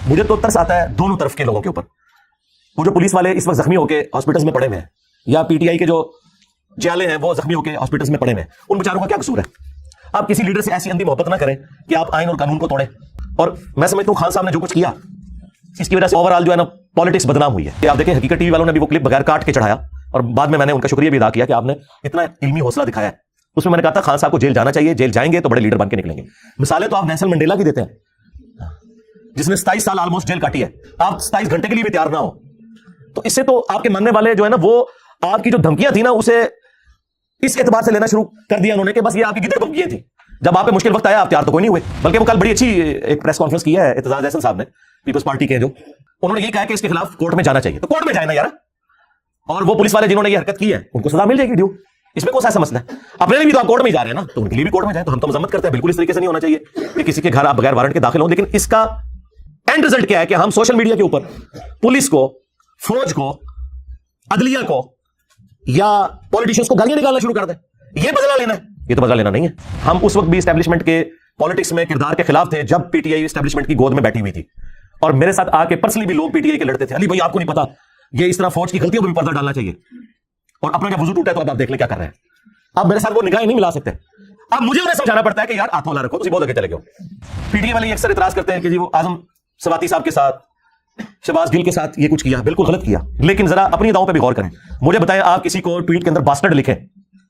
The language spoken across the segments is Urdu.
مجھے تو ترس آتا ہے دونوں طرف کے لوگوں کے اوپر. وہ جو پولیس والے اس وقت زخمی ہو کے ہاسپٹلس میں پڑے ہوئے ہیں, یا پی ٹی آئی کے جو جالے ہیں وہ زخمی ہو کے ہاسپٹلس میں پڑے ہوئے ہیں, ان بیچاروں کا کیا قصور ہے؟ آپ کسی لیڈر سے ایسی اندھی محبت نہ کریں کہ آپ آئین اور قانون کو توڑیں. اور میں سمجھتا ہوں خان صاحب نے جو کچھ کیا اس کی وجہ سے اوور آل جو ہے نا پالیٹکس بدنام ہوئی ہے. کہ آپ دیکھیں حقیقت ٹی وی والوں نے بھی وہ کلپ بغیر کاٹ کے چڑھایا, اور بعد میں نے ان کا شکریہ بھی ادا کیا کہ آپ نے اتنا علمی حوصلہ دکھایا ہے. اس میں نے کہا تھا خان صاحب کو جیل جانا چاہیے, جیل جائیں گے تو بڑے لیڈر بن کے نکلیں گے. مثالیں تو آپ نیلسن منڈیلا کی دیتے ہیں, جس نے 27 سال آلموسٹ جیل کاٹی ہے. آپ 27 گھنٹے کے لیے بھی تیار نہ ہو تو اس سے تو آپ کے ماننے والے جو ہے نا وہ آپ کی جو دھمکیاں تھیں نا اسے اس اعتبار سے لینا شروع کر دیا انہوں نے کہ بس یہ آپ کی گدڑ دھمکیاں تھیں. جب آپ پہ مشکل وقت آیا آپ تیار تو کوئی نہیں ہوئے. بلکہ وہ کل بڑی اچھی ایک پریس کانفرنس کی ہے اعتزاز احسن صاحب نے, پیپلز پارٹی کے, جو انہوں نے یہ کہا کہ اس کے خلاف کورٹ میں جانا چاہیے. تو کورٹ میں جائے نا یار, اور وہ پولیس والے جنہوں نے یہ حرکت کی ہے ان کو سزا مل جائے گی ڈیو. اس میں کون سا ایسا مسئلہ ہے؟ اپنے لیے بھی تو آپ کورٹ میں جا رہے ہیں نا, تو ان کے لیے بھی کورٹ میں جائیں. تو ہم تو مذمت کرتے ہیں, بالکل اس طریقے سے نہیں ہونا چاہیے کہ کسی کے گھر آپ بغیر وارنٹ کے داخل ہوں. لیکن اس کا اینڈ رزلٹ کیا ہے کہ ہم سوشل میڈیا کے اوپر پولیس کو, فوج کو, عدلیہ کو یا پولیٹیشینز کو گالیاں نکالنا شروع کر دیں. یہ بدلہ لینا ہے؟ یہ تو بدلہ لینا نہیں ہے. ہم اس وقت بھی اسٹیبلشمنٹ کے پالیٹکس میں کردار کے خلاف تھے جب پی ٹی آئی اسٹیبلشمنٹ کی گود میں بیٹھی ہوئی تھی, اور میرے ساتھ آ کے پرسنلی بھی لوگ پی ٹی آئی کے لڑتے تھے. علی بھائی آپ کو نہیں پتا یہ اس طرح فوج کی غلطیوں پہ بھی پردہ ڈالنا چاہیے, اور اپنا جب وضو ٹوٹا ہے تو اب آپ دیکھ لیں کیا کر رہے ہیں. اب میرے ساتھ وہ نگاہیں نہیں ملا سکتے. اب مجھے انہیں سمجھانا پڑتا ہے کہ یار ہاتھوں والا رکھو, تم بہت آگے چلے گئے. پی ٹی آئی والے اکثر اعتراض کرتے ہیں کہ جی وہ اعظم سواتی صاحب کے ساتھ, شہباز گل کے ساتھ یہ کچھ کیا, بالکل غلط کیا. لیکن ذرا اپنی اداؤں پہ بھی غور کریں. مجھے بتائیں, آپ کسی کو ٹویٹ کے اندر باسٹرڈ لکھیں,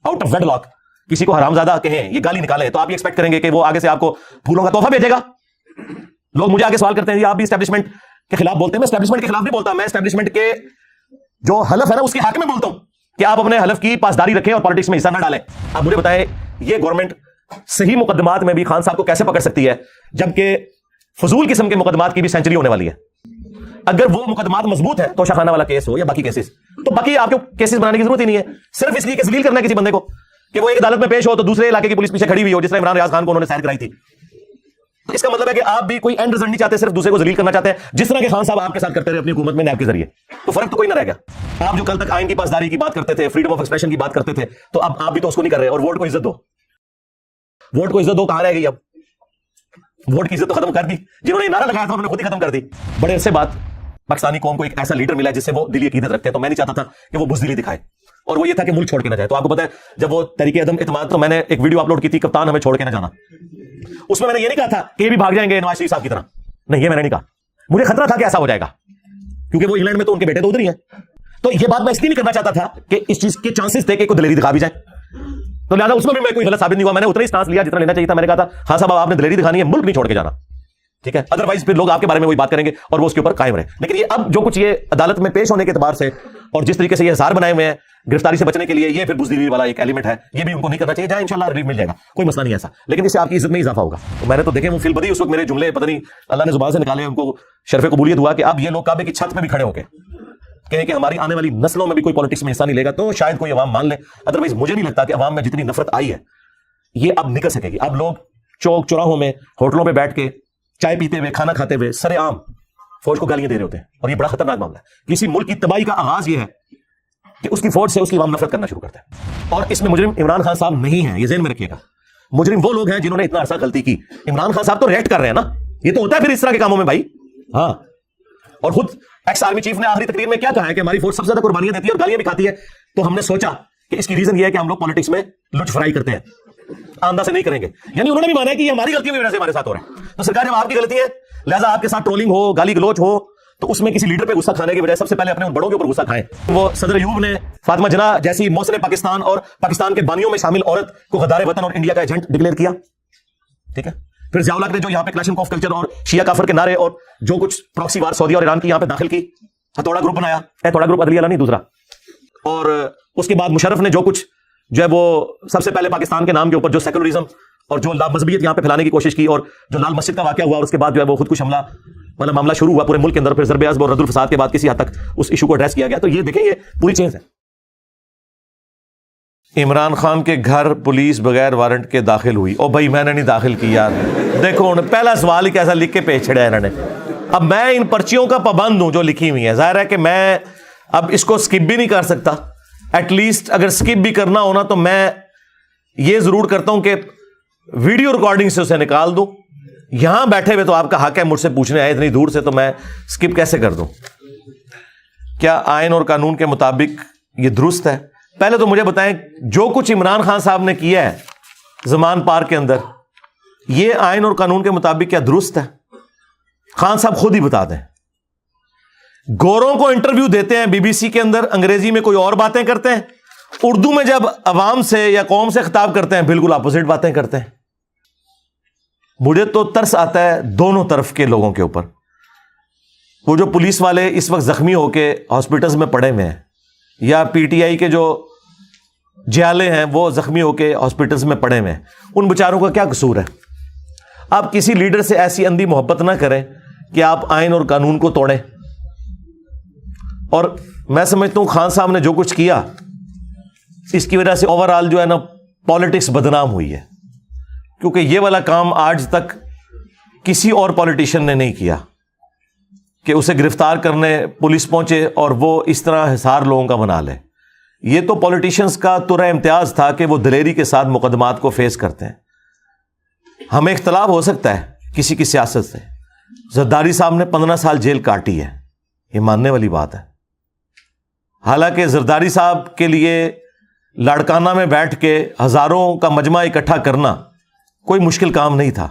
آؤٹ آف ویڈ لاک کسی کو حرامزادہ کہیں, یہ گالی نکالیں, تو آپ یہ ایکسپیکٹ کریں گے کہ وہ آگے سے آپ کو پھولوں کا تحفہ بھیجے گا؟ لوگ مجھے آگے سوال کرتے ہیں آپ بھی اسٹیبلشمنٹ کے خلاف بولتے ہیں. میں اسٹیبلشمنٹ کے خلاف نہیں بولتا, میں اسٹیبلشمنٹ کے جو حلف ہے نا اس کے حق میں بولتا ہوں کہ آپ اپنے حلف کی پاسداری رکھیں اور پالیٹکس میں حصہ نہ ڈالیں. آپ مجھے بتائیں یہ گورنمنٹ صحیح مقدمات میں بھی خان صاحب کو کیسے پکڑ سکتی ہے جبکہ فضول قسم کے مقدمات کی بھی سینچری ہونے والی ہے؟ اگر وہ مقدمات مضبوط ہے تو شاخانہ والا کیس ہو یا باقی کیسز, تو باقی آپ کو کیسز بنانے کی ضرورت ہی نہیں ہے, صرف اس لیے کہ ذلیل کرنا ہے کسی بندے کو کہ وہ ایک عدالت میں پیش ہو تو دوسرے علاقے کی پولیس پیچھے کھڑی ہوئی ہو, جس طرح عمران ریاض خان کو انہوں نے سیر کرائی تھی. تو اس کا مطلب ہے کہ آپ بھی کوئی اینڈ رزلٹ نہیں چاہتے, صرف دوسرے کو ذلیل کرنا چاہتے ہیں, جس طرح کہ خان صاحب آپ کے ساتھ کرتے رہے اپنی حکومت میں نیب کے ذریعے. تو فرق تو کوئی نہ رہ گیا. آپ جو کل تک آئین کی پاسداری کی بات کرتے تھے, فریڈم آف ایکسپریشن کی بات کرتے تھے, تو اب آپ بھی تو اس کو نہیں کر رہے. اور ووٹ کو عزت دو, ووٹ کو عزت دو کہاں رہ گئی؟ اب ووٹ کی عزت تو ختم کر دی. جنہوں نے نعرہ لگایا تھا انہوں نے خود ہی ختم کر دی. بڑے عرصے بعد پاکستانی قوم کو ایک ایسا لیڈر ملا جس سے وہ دلی عقیدت رکھتے ہیں, تو میں نہیں چاہتا تھا کہ وہ بزدلی دکھائے, اور وہ یہ تھا کہ ملک چھوڑ کے نہ جائے. تو آپ کو پتا ہے جب وہ تحریک عدم اعتماد, تو میں نے ایک ویڈیو اپلوڈ کی تھی, کپتان ہمیں چھوڑ کے نہ جانا. اس میں نے یہ نہیں کہا تھا کہ یہ بھی بھاگ جائیں گے نواز شریف صاحب کی طرح, نہیں, یہ میں نے نہیں کہا. مجھے خطرہ تھا کہ ایسا ہو جائے گا, کیونکہ وہ انگلینڈ میں تو ان کے بیٹے تو ادھر ہی ہیں. تو یہ بات میں اس لیے نہیں کرنا چاہتا تھا کہ اس چیز کے چانسز تھے کہ کوئی دلیری دکھا بھی جائے, تو لہٰذا اس میں بھی میں کوئی غلط ثابت نہیں ہوا. میں نے اتنا ہی سٹانس لیا جتنا لینا چاہیے تھا. میں نے کہا تھا ہاں صاحب آپ نے دلیری دکھانی ہے, ملک نہیں چھوڑ کے جانا, ٹھیک ہے, ادروائز پھر لوگ آپ کے بارے میں وہی بات کریں گے اور وہ اس کے اوپر قائم رہے. لیکن یہ اب جو کچھ یہ عدالت میں پیش ہونے کے اعتبار سے اور جس طریقے سے یہ ہزار بنائے ہوئے ہیں گرفتاری سے بچنے کے لیے, یہ پھر بزدلی والا ایک ایلیمنٹ ہے, یہ بھی ان کو نہیں کرنا چاہیے. جہاں انشاءاللہ ریلیف مل جائے گا, کوئی مسئلہ نہیں ایسا, لیکن اس سے آپ کی عزت میں اضافہ ہوگا. تو میں نے تو دیکھے وہ فیل بدی اس وقت میرے جملے پتہ نہیں اللہ نے زبان سے نکالے, ان کو شرف قبولیت ہوا کہ اب یہ لوگ کعبے کی چھت پہ بھی کھڑے ہو کے کہیں کہ ہماری آنے والی نسلوں میں بھی کوئی پالیٹکس میں حصہ نہیں لے گا, تو شاید کوئی عوام مان لے. ادروائز مجھے نہیں لگتا کہ عوام میں جتنی نفرت آئی ہے یہ اب نکل سکے گی. اب لوگ چوک چوراہوں میں, ہوٹلوں پہ بیٹھ کے چائے پیتے ہوئے, کھانا کھاتے ہوئے سر عام فوج کو گالیاں دے رہے ہوتے ہیں, اور یہ بڑا خطرناک معاملہ ہے. کسی ملک کی تباہی کا آغاز یہ ہے کہ اس کی فوج سے اس کی عوام نفرت کرنا شروع کرتا ہے, اور اس میں مجرم عمران خان صاحب نہیں ہیں, یہ ذہن میں رکھیے گا. مجرم وہ لوگ ہیں جنہوں نے اتنا عرصہ غلطی کی. عمران خان صاحب تو ریئیکٹ کر رہے ہیں نا, یہ تو ہوتا ہے پھر اس طرح کے کاموں میں بھائی. ہاں, اور خود ایکس آرمی چیف نے آخری تقریر میں کیا کہا ہے کہ ہماری فوج سب سے زیادہ قربانیاں دیتی ہے اور گالیاں بھی کھاتی ہے. تو ہم نے سوچا کہ اس کی ریزن یہ ہے کہ ہم لوگ پالیٹکس میں لچ فرائی کرتے ہیں, آمدہ سے نہیں کریں گے. یعنی انہوں نے بھی مانا ہے کہ یہ ہماری غلطیوں کی وجہ سے ہمارے ساتھ ہو رہا ہے. تو سرکار جب آپ کی غلطی ہے لہٰذا آپ کے ساتھ ٹرولنگ ہو, گالی گلوچ ہو, تو اس میں کسی لیڈر پہ غصہ کھانے کے بجائے سب سے پہلے اپنے ان بڑوں کے اوپر غصہ کھائیں. وہ صدر ایوب نے فاطمہ جناح جیسی محسن پاکستان اور پاکستان کے بانیوں میں شامل عورت کو غدار وطن اور انڈیا کا ایجنٹ ڈکلیئر کیا, ٹھیک ہے. پھر ضیاء الحق نے جو یہاں پہ کلیشن آف کلچر اور شیعہ کافر کے نعرے اور جو کچھ پراکسی وار سعودی اور ایران کی یہاں پہ داخل کی, ہتھوڑا گروپ بنایا, ہتھوڑا گروپ عدلیہ والا نہیں دوسرا. اور اس کے بعد مشرف نے جو کچھ جو ہے وہ سب سے پہلے پاکستان کے نام کے اوپر جو سیکولرزم اور جو لا مذہبیت یہاں پہ پھیلانے کی کوشش کی, اور جو لال مسجد کا واقعہ ہوا اور اس کے بعد جو ہے وہ خود کش حملہ والا معاملہ شروع ہوا پورے ملک کے اندر, پھر ضرب عضب اور رد الفساد کے بعد کسی حد تک اس ایشو کو ایڈریس کیا گیا. تو یہ دیکھیں یہ پوری چیز ہے. عمران خان کے گھر پولیس بغیر وارنٹ کے داخل ہوئی. او بھائی میں نے نہیں داخل کی یار, دیکھو پہلا سوال ہی کیسا لکھ کے پیش چھڑا ہے انہوں نے. اب میں ان پرچیوں کا پابند ہوں جو لکھی ہوئی ہیں, ظاہر ہے کہ میں اب اس کو سکپ بھی نہیں کر سکتا. ایٹ لیسٹ اگر سکپ بھی کرنا ہونا تو میں یہ ضرور کرتا ہوں کہ ویڈیو ریکارڈنگ سے اسے نکال دوں یہاں بیٹھے ہوئے تو آپ کا حق ہے مجھ سے پوچھنے آئے اتنی دور سے، تو میں اسکپ کیسے کر دوں؟ کیا آئین اور قانون کے مطابق یہ درست ہے؟ پہلے تو مجھے بتائیں جو کچھ عمران خان صاحب نے کیا ہے زمان پارک کے اندر، یہ آئین اور قانون کے مطابق کیا درست ہے؟ خان صاحب خود ہی بتا دیں. گوروں کو انٹرویو دیتے ہیں بی بی سی کے اندر، انگریزی میں کوئی اور باتیں کرتے ہیں، اردو میں جب عوام سے یا قوم سے خطاب کرتے ہیں بالکل اپوزٹ باتیں کرتے ہیں. مجھے تو ترس آتا ہے دونوں طرف کے لوگوں کے اوپر. وہ جو پولیس والے اس وقت زخمی ہو کے ہاسپٹلز میں پڑے ہوئے ہیں، یا پی ٹی آئی کے جو جیالے ہیں وہ زخمی ہو کے ہاسپٹلز میں پڑے ہوئے ہیں، ان بیچاروں کا کیا قصور ہے؟ آپ کسی لیڈر سے ایسی اندھی محبت نہ کریں کہ آپ آئین اور قانون کو توڑیں. اور میں سمجھتا ہوں خان صاحب نے جو کچھ کیا اس کی وجہ سے اوور آل جو ہے نا پالیٹکس بدنام ہوئی ہے، کیونکہ یہ والا کام آج تک کسی اور پولیٹیشین نے نہیں کیا کہ اسے گرفتار کرنے پولیس پہنچے اور وہ اس طرح حصار لوگوں کا بنا لے. یہ تو پولیٹیشنز کا ترہ امتیاز تھا کہ وہ دلیری کے ساتھ مقدمات کو فیس کرتے ہیں. ہمیں اختلاف ہو سکتا ہے کسی کی سیاست سے، زرداری صاحب نے 15 سال جیل کاٹی ہے، یہ ماننے والی بات ہے. حالانکہ زرداری صاحب کے لیے لاڑکانہ میں بیٹھ کے ہزاروں کا مجمع اکٹھا کرنا کوئی مشکل کام نہیں تھا،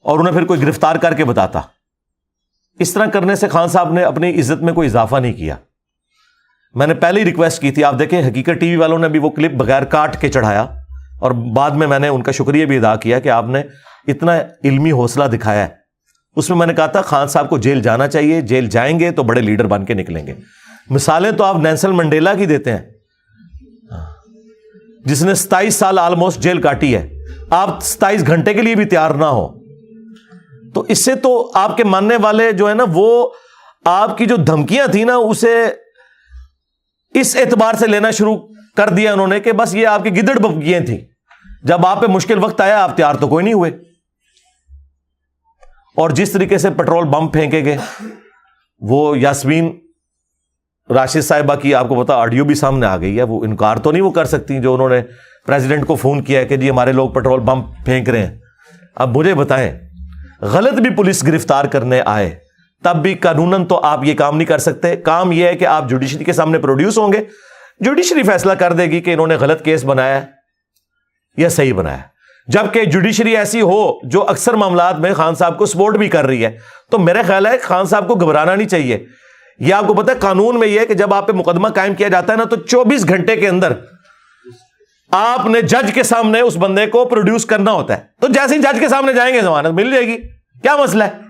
اور انہیں پھر کوئی گرفتار کر کے بتاتا. اس طرح کرنے سے خان صاحب نے اپنی عزت میں کوئی اضافہ نہیں کیا. میں نے پہلے ہی ریکویسٹ کی تھی، آپ دیکھیں حقیقت ٹی وی والوں نے بھی وہ کلپ بغیر کاٹ کے چڑھایا، اور بعد میں نے ان کا شکریہ بھی ادا کیا کہ آپ نے اتنا علمی حوصلہ دکھایا ہے. اس میں نے کہا تھا خان صاحب کو جیل جانا چاہیے، جیل جائیں گے تو بڑے لیڈر بن کے نکلیں گے. مثالیں تو آپ نیلسن منڈیلا کی دیتے ہیں جس نے 27 سال آلموسٹ جیل کاٹی ہے، آپ 27 گھنٹے کے لیے بھی تیار نہ ہو. تو اس سے تو آپ کے ماننے والے جو ہے نا وہ آپ کی جو دھمکیاں تھیں نا اسے اس اعتبار سے لینا شروع کر دیا انہوں نے کہ بس یہ آپ کی گدڑ بکیاں تھیں. جب آپ پہ مشکل وقت آیا آپ تیار تو کوئی نہیں ہوئے. اور جس طریقے سے پیٹرول بم پھینکے گئے، وہ یاسمین راشد صاحبہ کی آپ کو پتا آڈیو بھی سامنے آ گئی ہے، وہ انکار تو نہیں وہ کر سکتی جو انہوں نے پریزیڈنٹ کو فون کیا ہے کہ جی ہمارے لوگ پیٹرول بم پھینک رہے ہیں. اب مجھے بتائیں غلط بھی پولیس گرفتار کرنے آئے تب بھی قانوناً تو آپ یہ کام نہیں کر سکتے. کام یہ ہے کہ آپ جوڈیشری کے سامنے پروڈیوس ہوں گے، جوڈیشری فیصلہ کر دے گی کہ انہوں نے غلط کیس بنایا یا صحیح بنایا. جبکہ جوڈیشری ایسی ہو جو اکثر معاملات میں خان صاحب کو سپورٹ بھی کر رہی ہے، تو میرا خیال ہے خان صاحب کو گھبرانا نہیں چاہیے. یہ آپ کو پتا ہے قانون میں یہ ہے کہ جب آپ پہ مقدمہ قائم کیا جاتا ہے نا تو 24 گھنٹے کے اندر آپ نے جج کے سامنے اس بندے کو پروڈیوس کرنا ہوتا ہے. تو جیسے ہی جج کے سامنے جائیں گے ضمانت مل جائے گی. کیا مسئلہ ہے؟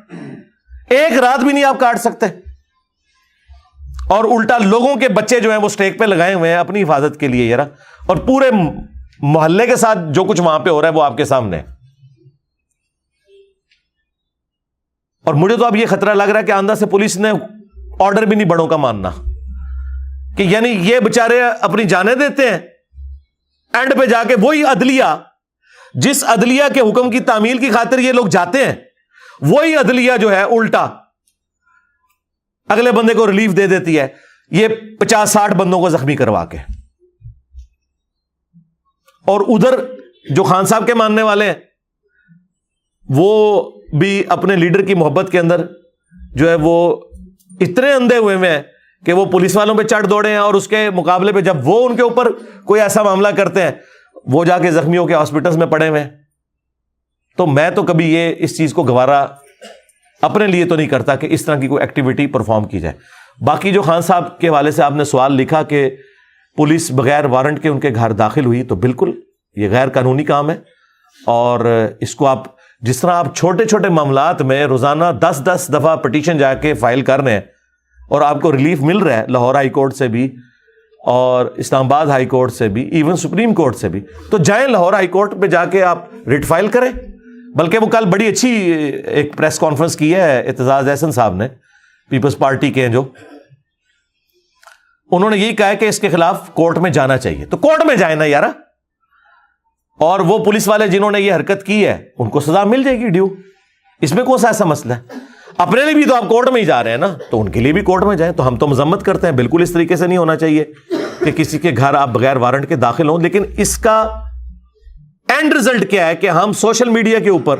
ایک رات بھی نہیں آپ کاٹ سکتے. اور الٹا لوگوں کے بچے جو ہیں وہ سٹیک پہ لگائے ہوئے ہیں اپنی حفاظت کے لیے یار، اور پورے محلے کے ساتھ جو کچھ وہاں پہ ہو رہا ہے وہ آپ کے سامنے. اور مجھے تو اب یہ خطرہ لگ رہا ہے کہ آندہ سے پولیس نے آرڈر بھی نہیں بڑوں کا ماننا، کہ یعنی یہ بےچارے اپنی جانیں دیتے ہیں، اینڈ پہ جا کے وہی عدلیہ جس عدلیہ کے حکم کی تعمیل کی خاطر یہ لوگ جاتے ہیں، وہی عدلیہ جو ہے الٹا اگلے بندے کو ریلیف دے دیتی ہے، یہ 50-60 بندوں کو زخمی کروا کے. اور ادھر جو خان صاحب کے ماننے والے ہیں وہ بھی اپنے لیڈر کی محبت کے اندر جو ہے وہ اتنے اندھے ہوئے ہیں کہ وہ پولیس والوں پہ چڑھ دوڑے ہیں، اور اس کے مقابلے پہ جب وہ ان کے اوپر کوئی ایسا معاملہ کرتے ہیں وہ جا کے زخمیوں کے ہاسپٹلز میں پڑے ہوئے ہیں. تو میں تو کبھی یہ اس چیز کو گوارا اپنے لیے تو نہیں کرتا کہ اس طرح کی کوئی ایکٹیویٹی پرفارم کی جائے. باقی جو خان صاحب کے حوالے سے آپ نے سوال لکھا کہ پولیس بغیر وارنٹ کے ان کے گھر داخل ہوئی، تو بالکل یہ غیر قانونی کام ہے. اور اس کو آپ جس طرح آپ چھوٹے چھوٹے معاملات میں روزانہ 10 دفعہ پٹیشن جا کے فائل کر رہے ہیں اور آپ کو ریلیف مل رہا ہے لاہور ہائی کورٹ سے بھی اور اسلام آباد ہائی کورٹ سے بھی، ایون سپریم کورٹ سے بھی، تو جائیں لاہور ہائی کورٹ پہ جا کے آپ ریٹ فائل کریں. بلکہ وہ کل بڑی اچھی ایک پریس کانفرنس کی ہے اعتزاز احسن صاحب نے، پیپلز پارٹی کے ہیں جو، انہوں نے یہی کہا ہے کہ اس کے خلاف کورٹ میں جانا چاہیے. تو کورٹ میں جائیں نا یار، اور وہ پولیس والے جنہوں نے یہ حرکت کی ہے ان کو سزا مل جائے گی ڈیو. اس میں کون سا ایسا مسئلہ ہے؟ اپنے لیے بھی تو آپ کورٹ میں ہی جا رہے ہیں نا، تو ان کے لیے بھی کورٹ میں جائیں. تو ہم تو مذمت کرتے ہیں، بالکل اس طریقے سے نہیں ہونا چاہیے کہ کسی کے گھر آپ بغیر وارنٹ کے داخل ہوں. لیکن اس کا اینڈ رزلٹ کیا ہے کہ ہم سوشل میڈیا کے اوپر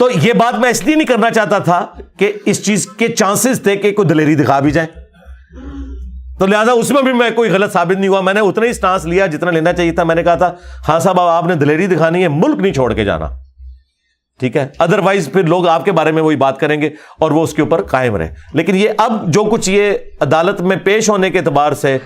تو یہ بات میں اس لیے نہیں کرنا چاہتا تھا کہ اس چیز کے چانسز تھے کہ کوئی دلیری دکھا بھی جائے، تو لہذا اس میں بھی میں کوئی غلط ثابت نہیں ہوا. میں نے اتنا ہی سٹانس لیا جتنا لینا چاہیے تھا. میں نے کہا تھا ہاں صاحب آپ نے دلیری دکھانی ہے، ملک نہیں چھوڑ کے جانا، ٹھیک ہے، ادروائز پھر لوگ آپ کے بارے میں وہی بات کریں گے اور وہ اس کے اوپر قائم رہے. لیکن یہ اب جو کچھ یہ عدالت میں پیش ہونے کے اعتبار سے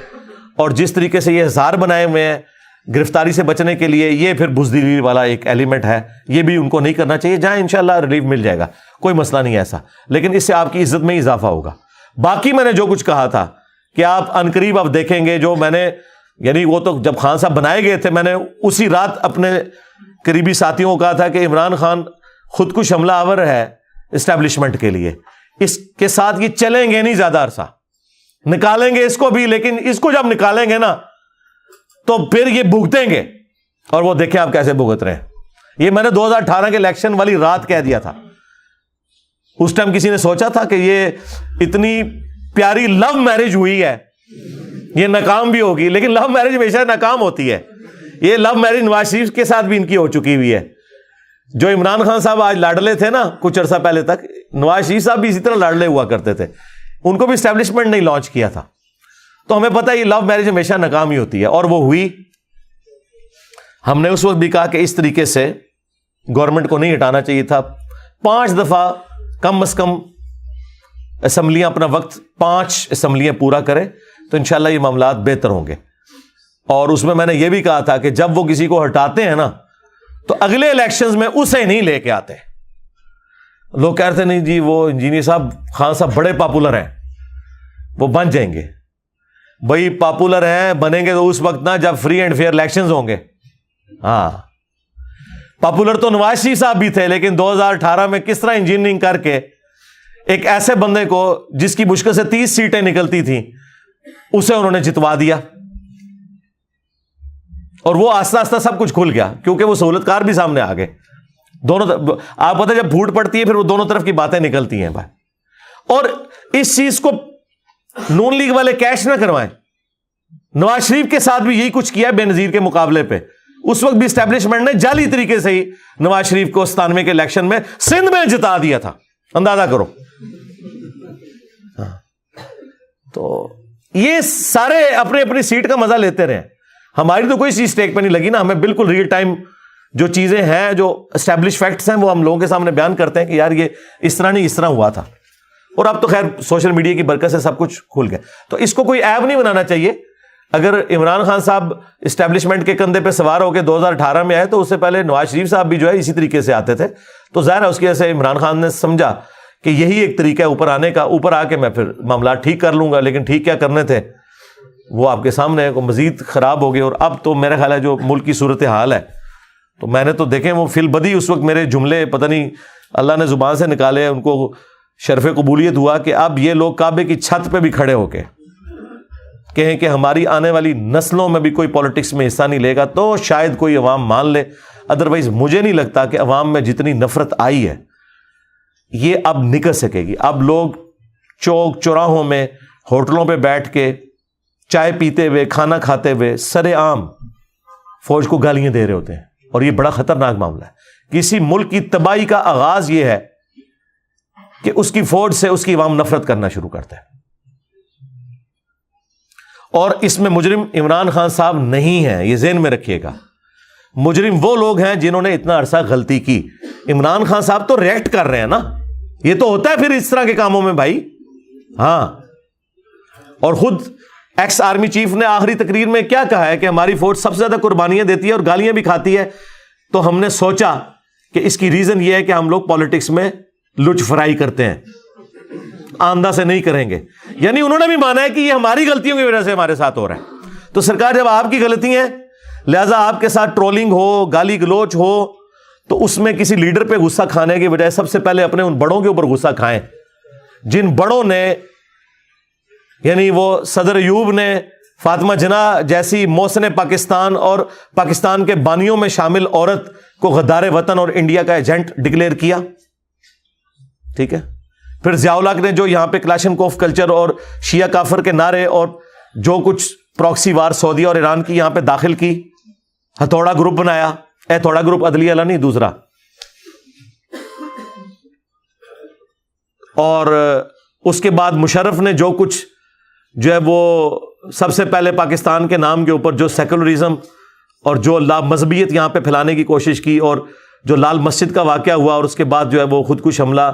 اور جس طریقے سے یہ ہزار بنائے ہوئے ہیں گرفتاری سے بچنے کے لیے، یہ پھر بزدلی والا ایک ایلیمنٹ ہے. یہ بھی ان کو نہیں کرنا چاہیے. جہاں انشاءاللہ ریلیف مل جائے گا، کوئی مسئلہ نہیں ایسا، لیکن اس سے آپ کی عزت میں اضافہ ہوگا. باقی میں نے جو کچھ کہا تھا کہ آپ عنقریب اب دیکھیں گے، جو میں نے یعنی وہ تو جب خان صاحب بنائے گئے تھے میں نے اسی رات اپنے قریبی ساتھیوں کو کہا تھا کہ عمران خان خود کش حملہ آور ہے اسٹیبلشمنٹ کے لیے، اس کے ساتھ یہ چلیں گے نہیں زیادہ عرصہ، نکالیں گے اس کو بھی، لیکن اس کو جب نکالیں گے نا تو پھر یہ بھگتیں گے، اور وہ دیکھیں آپ کیسے بھگت رہے ہیں. یہ میں نے 2018 کے الیکشن والی رات کہہ دیا تھا. اس ٹائم کسی نے سوچا تھا کہ یہ اتنی پیاری لو میرج ہوئی ہے یہ ناکام بھی ہوگی؟ لیکن لو میرج ہمیشہ ناکام ہوتی ہے. یہ لو میرج نواز شریف کے ساتھ بھی ان کی ہو چکی ہوئی ہے. جو عمران خان صاحب آج لاڈلے تھے نا کچھ عرصہ پہلے تک، نواز شریف صاحب بھی اسی طرح لاڈلے ہوا کرتے تھے. ان کو بھی اسٹیبلشمنٹ نہیں لانچ کیا تھا. تو ہمیں پتہ ہے یہ لو میرج ہمیشہ ناکام ہی ہوتی ہے، اور وہ ہوئی. ہم نے اس وقت بھی کہا کہ اس طریقے سے گورنمنٹ کو نہیں ہٹانا چاہیے تھا. 5 دفعہ کم از کم اسمبلیاں اپنا وقت 5 اسمبلیاں پورا کرے تو انشاءاللہ یہ معاملات بہتر ہوں گے. اور اس میں نے یہ بھی کہا تھا کہ جب وہ کسی کو ہٹاتے ہیں نا تو اگلے الیکشنز میں اسے نہیں لے کے آتے. لوگ کہتے نہیں جی وہ انجینئر صاحب خان صاحب بڑے پاپولر ہیں، وہ بن جائیں گے. بھائی پاپولر ہیں بنیں گے تو اس وقت نا جب فری اینڈ فیئر الیکشنز ہوں گے. ہاں پاپولر تو نواز شریف صاحب بھی تھے، لیکن 2018 میں کس طرح انجینئرنگ کر کے ایک ایسے بندے کو جس کی مشکل سے 30 سیٹیں نکلتی تھیں اسے انہوں نے جتوا دیا. اور وہ آہستہ آہستہ سب کچھ کھل گیا کیونکہ وہ سہولت کار بھی سامنے آ گئے. دونوں آپ پتہ جب پھوٹ پڑتی ہے پھر وہ دونوں طرف کی باتیں نکلتی ہیں بھائی. اور اس چیز کو نون لیگ والے کیش نہ کروائیں. نواز شریف کے ساتھ بھی یہی کچھ کیا بے نظیر کے مقابلے پہ. اس وقت بھی اسٹیبلشمنٹ نے جعلی طریقے سے ہی نواز شریف کو 97 کے الیکشن میں سندھ میں جتا دیا تھا. اندازہ کرو. تو یہ سارے اپنے اپنی سیٹ کا مزہ لیتے رہے. ہماری تو کوئی چیز اسٹیک پہ نہیں لگی نا. ہمیں بالکل ریئل ٹائم جو چیزیں ہیں، جو اسٹیبلش فیکٹس ہیں، وہ ہم لوگوں کے سامنے بیان کرتے ہیں کہ یار یہ اس طرح نہیں، اس طرح ہوا تھا. اور اب تو خیر سوشل میڈیا کی برکت سے سب کچھ کھل گیا. تو اس کو کوئی عیب نہیں بنانا چاہیے. اگر عمران خان صاحب اسٹیبلشمنٹ کے کندھے پہ سوار ہو کے 2018 میں آئے تو اس سے پہلے نواز شریف صاحب بھی جو ہے اسی طریقے سے آتے تھے. تو ظاہر ہے اس کی وجہ سے عمران خان نے سمجھا کہ یہی ایک طریقہ ہے اوپر آنے کا. اوپر آ کے میں پھر معاملات ٹھیک کر لوں گا. لیکن ٹھیک کیا کرنے تھے وہ آپ کے سامنے ہے. مزید خراب ہو گئے. اور اب تو میرا خیال ہے جو ملک کی صورت حال ہے، تو میں نے تو دیکھیں وہ فی البدی اس وقت میرے جملے پتہ نہیں اللہ نے زبان سے نکالے، ان کو شرف قبولیت ہوا کہ اب یہ لوگ کعبے کی چھت پہ بھی کھڑے ہو کے کہیں کہ ہماری آنے والی نسلوں میں بھی کوئی پالیٹکس میں حصہ نہیں لے گا تو شاید کوئی عوام مان لے. ادروائز مجھے نہیں لگتا کہ عوام میں جتنی نفرت آئی ہے یہ اب نکل سکے گی. اب لوگ چوک چوراہوں میں ہوٹلوں پہ بیٹھ کے چائے پیتے ہوئے، کھانا کھاتے ہوئے سر عام فوج کو گالیاں دے رہے ہوتے ہیں. اور یہ بڑا خطرناک معاملہ ہے. کسی ملک کی تباہی کا آغاز یہ ہے کہ اس کی فوج سے اس کی عوام نفرت کرنا شروع کرتا ہے. اور اس میں مجرم عمران خان صاحب نہیں ہیں، یہ ذہن میں رکھیے گا. مجرم وہ لوگ ہیں جنہوں نے اتنا عرصہ غلطی کی. عمران خان صاحب تو ریئیکٹ کر رہے ہیں نا. یہ تو ہوتا ہے پھر اس طرح کے کاموں میں بھائی. ہاں اور خود ایکس آرمی چیف نے آخری تقریر میں کیا کہا ہے کہ ہماری فوج سب سے زیادہ قربانیاں دیتی ہے اور گالیاں بھی کھاتی ہے. تو ہم نے سوچا کہ اس کی ریزن یہ ہے کہ ہم لوگ پالیٹکس میں لچ فرائی کرتے ہیں، آندہ سے نہیں کریں گے. یعنی انہوں نے بھی مانا ہے کہ یہ ہماری غلطیوں کی وجہ سے ہمارے ساتھ ہو رہا ہے. تو سرکار جب آپ کی غلطی ہے لہذا آپ کے ساتھ ٹرولنگ ہو، گالی گلوچ ہو، تو اس میں کسی لیڈر پہ غصہ کھانے کی بجائے سب سے پہلے اپنے ان بڑوں کے اوپر غصہ کھائیں جن بڑوں نے، یعنی وہ صدر ایوب نے فاطمہ جناح جیسی محسن پاکستان اور پاکستان کے بانیوں میں شامل عورت کو غدار وطن اور انڈیا کا ایجنٹ ڈکلیئر کیا. ٹھیک ہے. پھر ضیاء الحق نے جو یہاں پہ کلاشنکوف کلچر اور شیعہ کافر کے نعرے اور جو کچھ پراکسی وار سعودیہ اور ایران کی یہاں پہ داخل کی، ہتھوڑا گروپ بنایا. ہتھوڑا گروپ عدلیہ والا نہیں، دوسرا. اور اس کے بعد مشرف نے جو کچھ جو ہے وہ سب سے پہلے پاکستان کے نام کے اوپر جو سیکولرزم اور جو لا مذہبیت یہاں پہ پھیلانے کی کوشش کی، اور جو لال مسجد کا واقعہ ہوا، اور اس کے بعد جو ہے وہ خودکش حملہ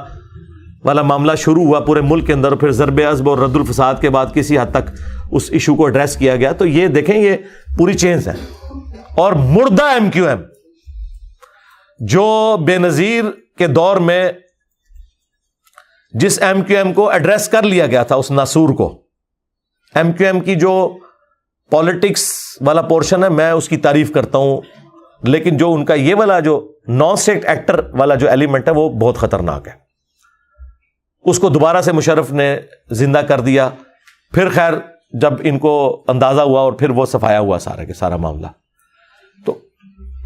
والا معاملہ شروع ہوا پورے ملک کے اندر، پھر ضرب عضب اور رد الفساد کے بعد کسی حد تک اس ایشو کو ایڈریس کیا گیا. تو یہ دیکھیں یہ پوری چینز ہے. اور مردہ ایم کیو ایم جو بے نظیر کے دور میں جس ایم کیو ایم کو ایڈریس کر لیا گیا تھا، اس ناسور کو، ایم کیو ایم کی جو پالیٹکس والا پورشن ہے میں اس کی تعریف کرتا ہوں، لیکن جو ان کا یہ والا جو نان اسٹیٹ ایکٹر والا جو ایلیمنٹ ہے وہ بہت خطرناک ہے. اس کو دوبارہ سے مشرف نے زندہ کر دیا. پھر خیر جب ان کو اندازہ ہوا اور پھر وہ صفایا ہوا سارا کے سارا معاملہ. تو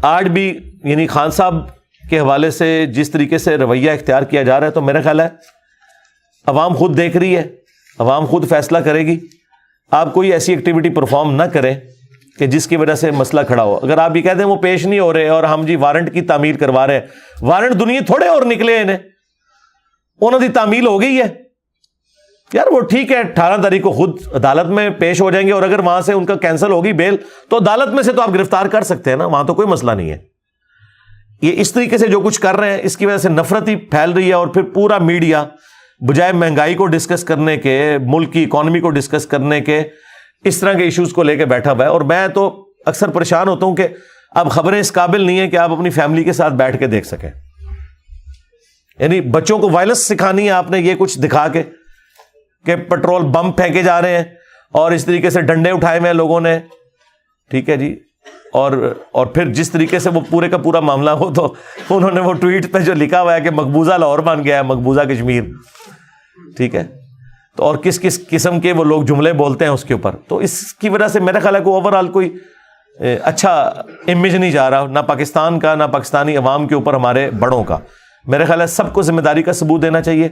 آج بھی یعنی خان صاحب کے حوالے سے جس طریقے سے رویہ اختیار کیا جا رہا ہے، تو میرا خیال ہے عوام خود دیکھ رہی ہے، عوام خود فیصلہ کرے گی. آپ کوئی ایسی ایکٹیویٹی پرفارم نہ کریں کہ جس کی وجہ سے مسئلہ کھڑا ہو. اگر آپ یہ کہتے ہیں وہ پیش نہیں ہو رہے اور ہم جی وارنٹ کی تعمیل کروا رہے ہیں، وارنٹ دنیا تھوڑے اور نکلے انہیں، انہوں کی تعمیل ہو گئی ہے یار. وہ ٹھیک ہے 18 تاریخ کو خود عدالت میں پیش ہو جائیں گے، اور اگر وہاں سے ان کا کینسل ہوگی بیل تو عدالت میں سے تو آپ گرفتار کر سکتے ہیں نا، وہاں تو کوئی مسئلہ نہیں ہے. یہ اس طریقے سے جو کچھ کر رہے ہیں اس کی وجہ سے نفرت ہی پھیل رہی ہے. اور پھر پورا میڈیا بجائے مہنگائی کو ڈسکس کرنے کے، ملک کی اکانومی کو ڈسکس کرنے کے، اس طرح کے ایشوز کو لے کے بیٹھا ہوا ہے. اور میں تو اکثر پریشان ہوتا ہوں کہ اب خبریں اس قابل نہیں ہیں کہ آپ اپنی فیملی کے ساتھ بیٹھ کے دیکھ سکیں. یعنی بچوں کو وائلنس سکھانی ہے آپ نے یہ کچھ دکھا کے کہ پٹرول بم پھینکے جا رہے ہیں اور اس طریقے سے ڈنڈے اٹھائے ہوئے ہیں لوگوں نے، ٹھیک ہے جی. اور پھر جس طریقے سے وہ پورے کا پورا معاملہ ہو تو انہوں نے وہ ٹویٹ پہ جو لکھا ہوا ہے کہ مقبوضہ لاہور بن گیا ہے، مقبوضہ کشمیر، ٹھیک ہے. تو اور کس کس قسم کے وہ لوگ جملے بولتے ہیں اس کے اوپر. تو اس کی وجہ سے میرا خیال ہے کہ اوور آل کوئی اچھا امیج نہیں جا رہا، نہ پاکستان کا نہ پاکستانی عوام کے اوپر ہمارے بڑوں کا. میرے خیال ہے سب کو ذمہ داری کا ثبوت دینا چاہیے.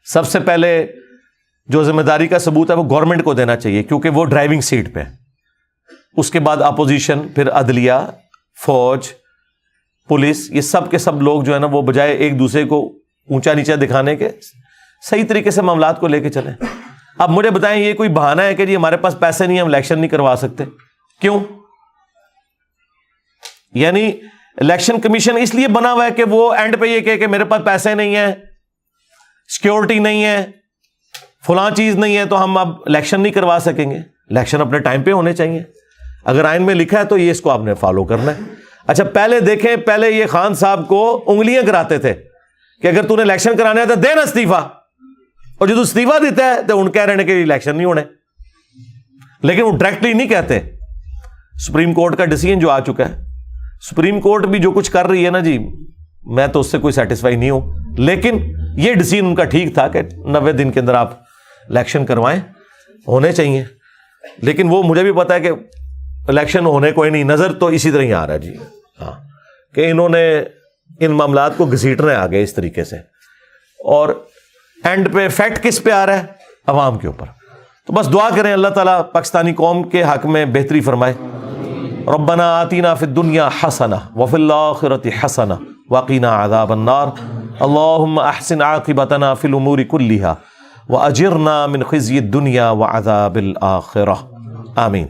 سب سے پہلے جو ذمہ داری کا ثبوت ہے وہ گورنمنٹ کو دینا چاہیے، کیونکہ وہ ڈرائیونگ سیٹ پہ. اس کے بعد اپوزیشن، پھر عدلیہ، فوج، پولیس، یہ سب کے سب لوگ جو ہے نا وہ بجائے ایک دوسرے کو اونچا نیچا دکھانے کے صحیح طریقے سے معاملات کو لے کے چلیں. اب مجھے بتائیں یہ کوئی بہانہ ہے کہ جی ہمارے پاس پیسے نہیں، ہم الیکشن نہیں کروا سکتے؟ کیوں؟ یعنی الیکشن کمیشن اس لیے بنا ہوا ہے کہ وہ اینڈ پہ یہ کہ میرے پاس پیسے نہیں ہیں، سیکیورٹی نہیں ہے، فلاں چیز نہیں ہے، تو ہم اب الیکشن نہیں کروا سکیں گے. الیکشن اپنے ٹائم پہ ہونے چاہیے. اگر آئین میں لکھا ہے تو یہ اس کو آپ نے فالو کرنا ہے. اچھا پہلے دیکھیں، پہلے یہ خان صاحب کو انگلیاں کراتے تھے کہ اگر تو نے الیکشن کرانا ہے تو دے نا استعفیٰ، اور جو استعفیٰ دیتا ہے تو ان کہہ رہے ہیں کہ الیکشن نہیں ہونے. لیکن وہ ڈائریکٹلی نہیں کہتے. سپریم کورٹ کا ڈیسیژن جو آ چکا ہے، سپریم کورٹ بھی جو کچھ کر رہی ہے نا جی، میں تو اس سے کوئی سیٹسفائی نہیں ہوں، لیکن یہ ڈیسیژن ان کا ٹھیک تھا کہ 90 دن کے اندر آپ الیکشن کروائیں، ہونے چاہیے. لیکن وہ مجھے بھی پتا ہے کہ الیکشن ہونے کوئی نہیں، نظر تو اسی طرح ہی آ رہا ہے جی، ہاں، کہ انہوں نے ان معاملات کو گھسیٹنا ہے آگے اس طریقے سے. اور اینڈ پہ فیکٹ کس پہ آ رہا ہے؟ عوام کے اوپر. تو بس دعا کریں اللہ تعالیٰ پاکستانی قوم کے حق میں بہتری فرمائے. ربنا آتینا فی الدنیا حسنہ وفی الآخرۃ حسنہ وقنا عذاب النار. اللہم احسن عاقبتنا فی الامور کلہا واجرنا من خزی الدنیا وعذاب الآخرہ. آمین.